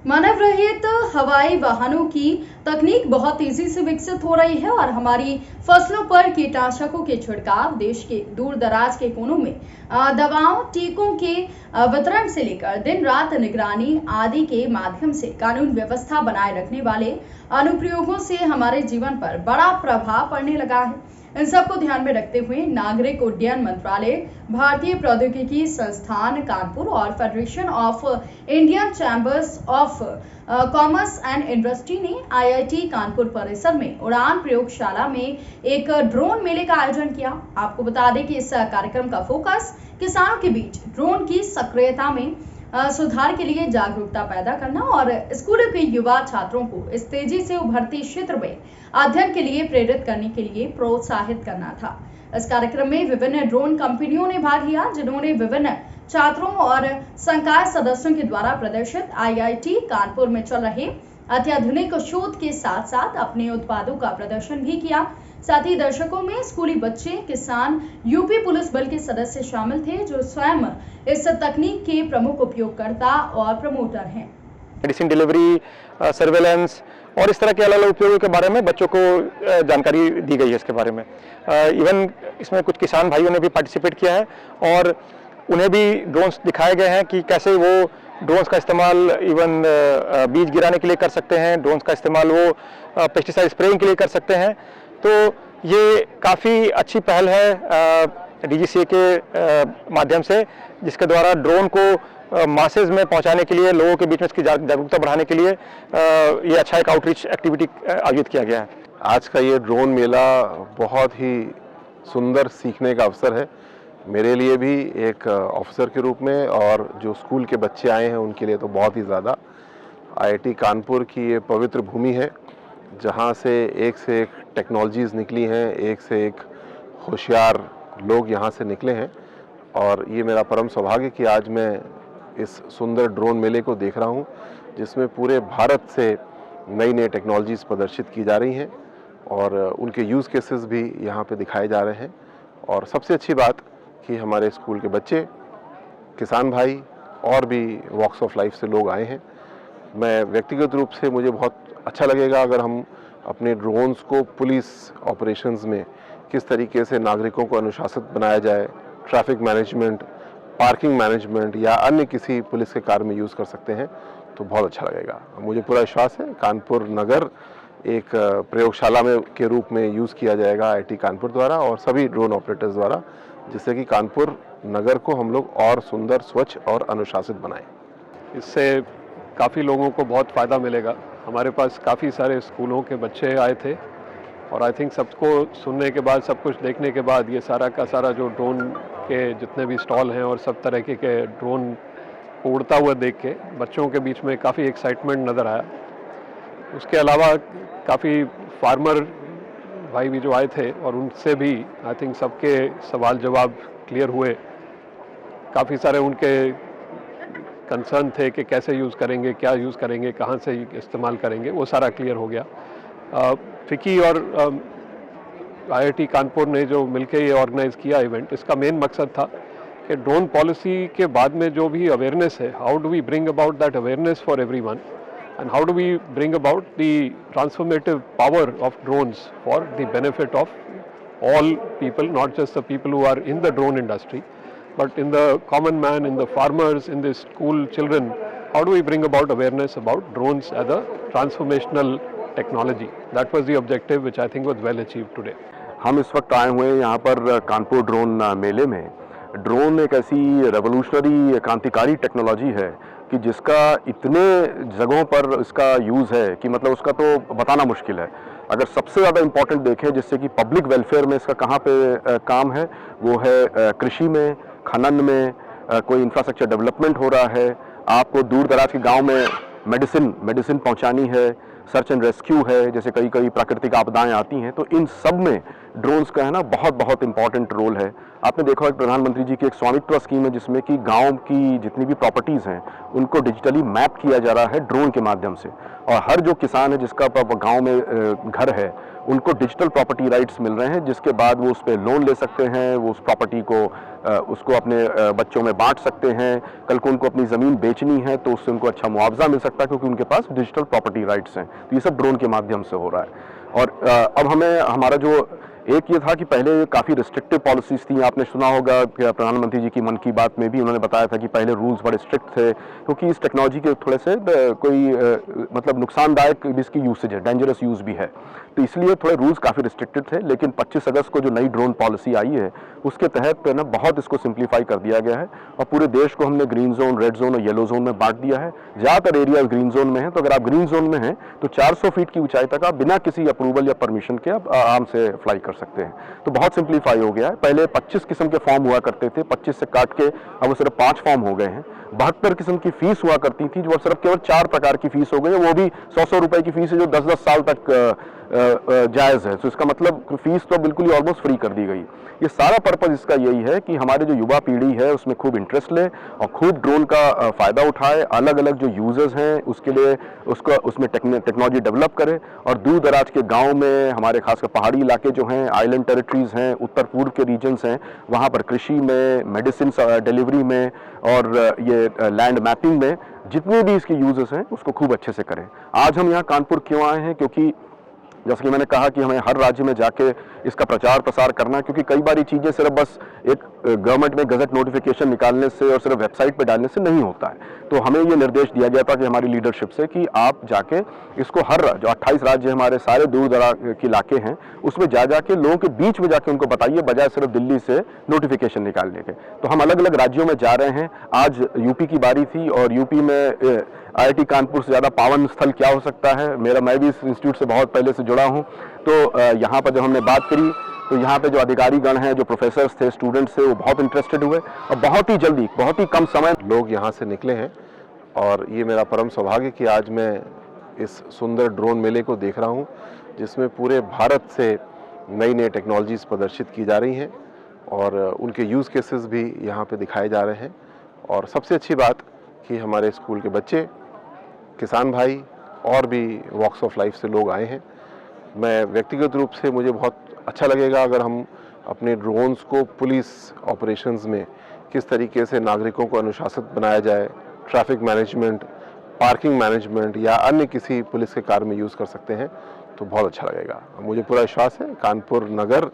मानव रहित हवाई वाहनों की तकनीक बहुत तेजी से विकसित हो रही है और हमारी फसलों पर कीटनाशकों के छिड़काव, देश के दूर दराज के कोनों में दवाओं, टीकों के वितरण से लेकर दिन रात निगरानी आदि के माध्यम से कानून व्यवस्था बनाए रखने वाले अनुप्रयोगों से हमारे जीवन पर बड़ा प्रभाव पड़ने लगा है। इन सबको ध्यान में रखते हुए नागरिक उड्डयन मंत्रालय, भारतीय प्रौद्योगिकी संस्थान कानपुर और federation of Indian chambers of commerce and industry ने आईआईटी कानपुर परिसर में उड़ान प्रयोगशाला में एक ड्रोन मेले का आयोजन किया। आपको बता दें कि इस कार्यक्रम का फोकस किसानों के बीच ड्रोन की सक्रियता में सुधार के लिए जागरूकता पैदा करना और स्कूलों के युवा छात्रों को इस तेजी से उभरते क्षेत्र में अध्ययन के लिए प्रेरित करने के लिए प्रोत्साहित करना था। इस कार्यक्रम में विभिन्न ड्रोन कंपनियों ने भाग लिया, जिन्होंने विभिन्न छात्रों और संकाय सदस्यों के द्वारा प्रदर्शित आईआईटी कानपुर में चल रहे अत्याधुनिक शोध के साथ साथ अपने उत्पादों का प्रदर्शन भी किया। साथ ही दर्शकों में स्कूली बच्चे, किसान, यूपी पुलिस बल के सदस्य शामिल थे, जो स्वयं इस तकनीक के प्रमुख उपयोगकर्ता और प्रमोटर हैं। मेडिसिन डिलीवरी, सर्वेलेंस और इस तरह के अलग अलग उपयोगों के बारे में बच्चों को जानकारी दी गई है। इसके बारे में इवन इसमें कुछ किसान भाइयों ने भी पार्टिसिपेट किया है और उन्हें भी ड्रोन्स दिखाए गए हैं कि कैसे वो ड्रोन्स का इस्तेमाल इवन बीज गिराने के लिए कर सकते हैं, ड्रोन्स का इस्तेमाल वो पेस्टिसाइड स्प्रेइंग के लिए कर सकते हैं। तो ये काफ़ी अच्छी पहल है डीजीसीए के माध्यम से, जिसके द्वारा ड्रोन को मासेज में पहुंचाने के लिए, लोगों के बीच में इसकी जागरूकता बढ़ाने के लिए ये अच्छा एक आउटरीच एक्टिविटी आयोजित किया गया है। आज का ये ड्रोन मेला बहुत ही सुंदर सीखने का अवसर है मेरे लिए भी, एक ऑफिसर के रूप में, और जो स्कूल के बच्चे आए हैं उनके लिए तो बहुत ही ज़्यादा। आईआईटी कानपुर की ये पवित्र भूमि है जहाँ से एक टेक्नोलॉजीज़ निकली हैं, एक से एक होशियार लोग यहाँ से निकले हैं। और ये मेरा परम सौभाग्य कि आज मैं इस सुंदर ड्रोन मेले को देख रहा हूँ, जिसमें पूरे भारत से नई नई टेक्नोलॉजीज़ प्रदर्शित की जा रही हैं और उनके यूज़ केसेस भी यहाँ पे दिखाए जा रहे हैं। और सबसे अच्छी बात कि हमारे स्कूल के बच्चे, किसान भाई और भी वॉक्स ऑफ लाइफ से लोग आए हैं। मैं व्यक्तिगत रूप से मुझे बहुत अच्छा लगेगा अगर हम अपने ड्रोन्स को पुलिस ऑपरेशंस में किस तरीके से नागरिकों को अनुशासित बनाया जाए, ट्रैफिक मैनेजमेंट, पार्किंग मैनेजमेंट या अन्य किसी पुलिस के कार्य में यूज़ कर सकते हैं तो बहुत अच्छा लगेगा। मुझे पूरा विश्वास है कानपुर नगर एक प्रयोगशाला में के रूप में यूज़ किया जाएगा आईआईटी कानपुर द्वारा और सभी ड्रोन ऑपरेटर्स द्वारा, जिससे कि कानपुर नगर को हम लोग और सुंदर, स्वच्छ और अनुशासित बनाएं। इससे काफ़ी लोगों को बहुत फ़ायदा मिलेगा। हमारे पास काफ़ी सारे स्कूलों के बच्चे आए थे और आई थिंक सबको सुनने के बाद, सब कुछ देखने के बाद, ये सारा का सारा जो ड्रोन के जितने भी स्टॉल हैं और सब तरह के ड्रोन को उड़ता हुआ देख के बच्चों के बीच में काफ़ी एक्साइटमेंट नज़र आया। उसके अलावा काफ़ी फार्मर भाई भी जो आए थे और उनसे भी आई थिंक सबके सवाल जवाब क्लियर हुए। काफ़ी सारे उनके कंसर्न थे कि कैसे यूज़ करेंगे, क्या यूज़ करेंगे, कहाँ से इस्तेमाल करेंगे, वो सारा क्लियर हो गया। फिकी और आईआईटी कानपुर ने जो मिलकर ये ऑर्गेनाइज़ किया इवेंट, इसका मेन मकसद था कि ड्रोन पॉलिसी के बाद में जो भी अवेयरनेस है, how do we bring about that awareness for everyone and how do we bring about the transformative power of drones for the benefit of all people, not just the people who are in the drone industry, but in the common man, in the farmers, in the school children. How do we bring about awareness about drones as a transformational technology? That was the objective, which I think was well achieved today. हम इस वक्त आए हुए हैं यहाँ पर Kanpur drone मेले में। ड्रोन एक ऐसी रेवोल्यूशनरी, क्रांतिकारी टेक्नोलॉजी है कि जिसका इतने जगहों पर इसका यूज़ है कि मतलब उसका तो बताना मुश्किल है। अगर सबसे ज़्यादा इम्पोर्टेंट देखें जिससे कि पब्लिक वेलफेयर में इसका कहाँ पे काम है, वो है कृषि में, खनन में, कोई इंफ्रास्ट्रक्चर डेवलपमेंट हो रहा है, आपको दूर दराज के गांव में मेडिसिन पहुंचानी है, सर्च एंड रेस्क्यू है, जैसे कई प्राकृतिक आपदाएं आती हैं, तो इन सब में ड्रोन्स का है ना बहुत बहुत इंपॉर्टेंट रोल है। आपने देखा होगा प्रधानमंत्री जी की एक स्वामित्व स्कीम है जिसमें कि गांव की जितनी भी प्रॉपर्टीज़ हैं उनको डिजिटली मैप किया जा रहा है ड्रोन के माध्यम से, और हर जो किसान है जिसका गांव में घर है उनको डिजिटल प्रॉपर्टी राइट्स मिल रहे हैं, जिसके बाद वो उस पर लोन ले सकते हैं, वो उस प्रॉपर्टी को उसको अपने बच्चों में बांट सकते हैं। कल को उनको अपनी ज़मीन बेचनी है तो उससे उनको अच्छा मुआवजा मिल सकता है क्योंकि उनके पास डिजिटल प्रॉपर्टी राइट्स हैं। तो ये सब ड्रोन के माध्यम से हो रहा है। और अब हमें हमारा जो एक ये था कि पहले काफ़ी रिस्ट्रिक्टिव पॉलिसीज़ थी। आपने सुना होगा कि प्रधानमंत्री जी की मन की बात में भी उन्होंने बताया था कि पहले रूल्स बड़े स्ट्रिक्ट थे क्योंकि इस टेक्नोलॉजी के थोड़े से कोई मतलब नुकसानदायक इसकी यूसेज है, डेंजरस यूज़ भी है, तो इसलिए थोड़े रूल्स काफ़ी रिस्ट्रिक्टेड थे। लेकिन 25 अगस्त को जो नई ड्रोन पॉलिसी आई है उसके तहत ना बहुत इसको सिंप्लीफाई कर दिया गया है और पूरे देश को हमने ग्रीन जोन, रेड जोन और येलो जोन में बांट दिया है। ज़्यादातर एरिया ग्रीन जोन में है, तो अगर आप ग्रीन जोन में हैं तो 400 फीट की ऊंचाई तक आप बिना किसी अप्रूवल या परमिशन के आप आराम से फ्लाई कर सकते हैं। तो बहुत सिंप्लीफाई हो गया है। पहले 25 किस्म के फॉर्म हुआ करते थे, 25 से काट के अब वो सिर्फ 5 फॉर्म हो गए हैं। 72 किस्म की फीस हुआ करती थी जो अब सिर्फ केवल 4 प्रकार की फीस हो गई है, वो भी 100-100 रुपए की फीस है जो 10-10 साल तक जायज़ है। तो इसका मतलब फीस तो बिल्कुल ही ऑलमोस्ट फ्री कर दी गई। ये सारा पर्पज़ इसका यही है कि हमारे जो युवा पीढ़ी है उसमें खूब इंटरेस्ट ले और खूब ड्रोन का फ़ायदा उठाए, अलग अलग जो यूजर्स हैं उसके लिए उसमें टेक्नोलॉजी डेवलप करे और दूर दराज के गाँव में हमारे खासकर पहाड़ी इलाके जो हैं, आइलैंड टेरिटरीज़ हैं, उत्तर पूर्व के रीजन्स हैं, वहाँ पर कृषि में, मेडिसिन डिलीवरी में और ये लैंड मैपिंग में जितने भी इसके यूजर्स हैं उसको खूब अच्छे से करें। आज हम यहाँ कानपुर क्यों आए हैं? क्योंकि जैसे कि मैंने कहा कि हमें हर राज्य में जाके इसका प्रचार प्रसार करना है, क्योंकि कई बार ये चीज़ें सिर्फ बस एक गवर्नमेंट में गजट नोटिफिकेशन निकालने से और सिर्फ वेबसाइट पे डालने से नहीं होता है। तो हमें ये निर्देश दिया गया था कि हमारी लीडरशिप से कि आप जाके इसको हर जो 28 राज्य हमारे सारे दूर दराज के इलाके हैं उसमें जाके लोगों के बीच में जाके उनको बताइए, बजाय सिर्फ दिल्ली से नोटिफिकेशन निकालने के। तो हम अलग अलग राज्यों में जा रहे हैं। आज यूपी की बारी थी और यूपी में IIT कानपुर से ज़्यादा पावन स्थल क्या हो सकता है। मैं भी इस इंस्टीट्यूट से बहुत पहले से जुड़ा हूँ। तो यहाँ पर जब हमने बात करी तो यहाँ पे जो अधिकारीगण हैं, जो प्रोफेसर्स थे, स्टूडेंट्स थे, वो बहुत इंटरेस्टेड हुए और बहुत ही जल्दी, बहुत ही कम समय लोग यहाँ से निकले हैं और ये मेरा परम सौभाग्य कि आज मैं इस सुंदर ड्रोन मेले को देख रहा हूँ जिसमें पूरे भारत से नई नई टेक्नोलॉजीज़ प्रदर्शित की जा रही हैं और उनके यूज़ केसेस भी यहाँ पे दिखाए जा रहे हैं। और सबसे अच्छी बात कि हमारे स्कूल के बच्चे, किसान भाई और भी वॉक्स ऑफ लाइफ से लोग आए हैं। मैं व्यक्तिगत रूप से मुझे बहुत अच्छा लगेगा अगर हम अपने ड्रोन्स को पुलिस ऑपरेशंस में किस तरीके से नागरिकों को अनुशासित बनाया जाए, ट्रैफिक मैनेजमेंट, पार्किंग मैनेजमेंट या अन्य किसी पुलिस के कार्य में यूज़ कर सकते हैं तो बहुत अच्छा लगेगा। मुझे पूरा विश्वास है कानपुर नगर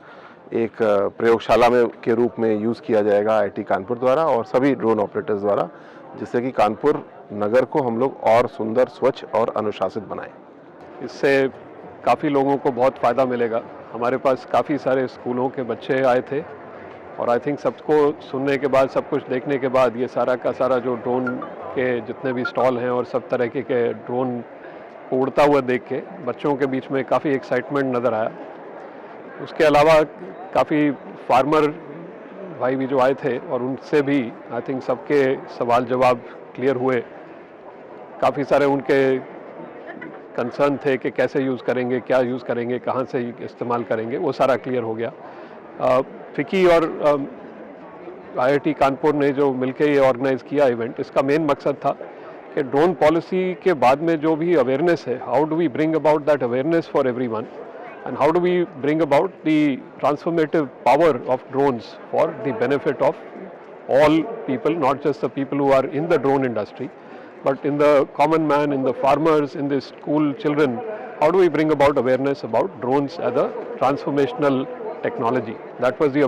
एक प्रयोगशाला में के रूप में यूज़ किया जाएगा IIT कानपुर द्वारा और सभी ड्रोन ऑपरेटर्स द्वारा, जिससे कि कानपुर नगर को हम लोग और सुंदर, स्वच्छ और अनुशासित बनाएं। इससे काफ़ी लोगों को बहुत फ़ायदा मिलेगा। हमारे पास काफ़ी सारे स्कूलों के बच्चे आए थे और आई थिंक सबको सुनने के बाद, सब कुछ देखने के बाद, ये सारा का सारा जो ड्रोन के जितने भी स्टॉल हैं और सब तरह के ड्रोन को उड़ता हुआ देख के बच्चों के बीच में काफ़ी एक्साइटमेंट नज़र आया। उसके अलावा काफ़ी फार्मर भाई भी जो आए थे और उनसे भी आई थिंक सबके सवाल जवाब क्लियर हुए। काफ़ी सारे उनके कंसर्न थे कि कैसे यूज़ करेंगे, क्या यूज़ करेंगे, कहाँ से इस्तेमाल करेंगे, वो सारा क्लियर हो गया। फिकी और IIT कानपुर ने जो मिलके ये ऑर्गेनाइज़ किया इवेंट, इसका मेन मकसद था कि ड्रोन पॉलिसी के बाद में जो भी अवेयरनेस है, how do we bring about that awareness for everyone and how do we bring about the transformative power of drones for the benefit of all people, not just the people who are in the drone industry, but in the common man, in the farmers, in the school children. How do we bring about awareness about drones as a transformational technology? That was the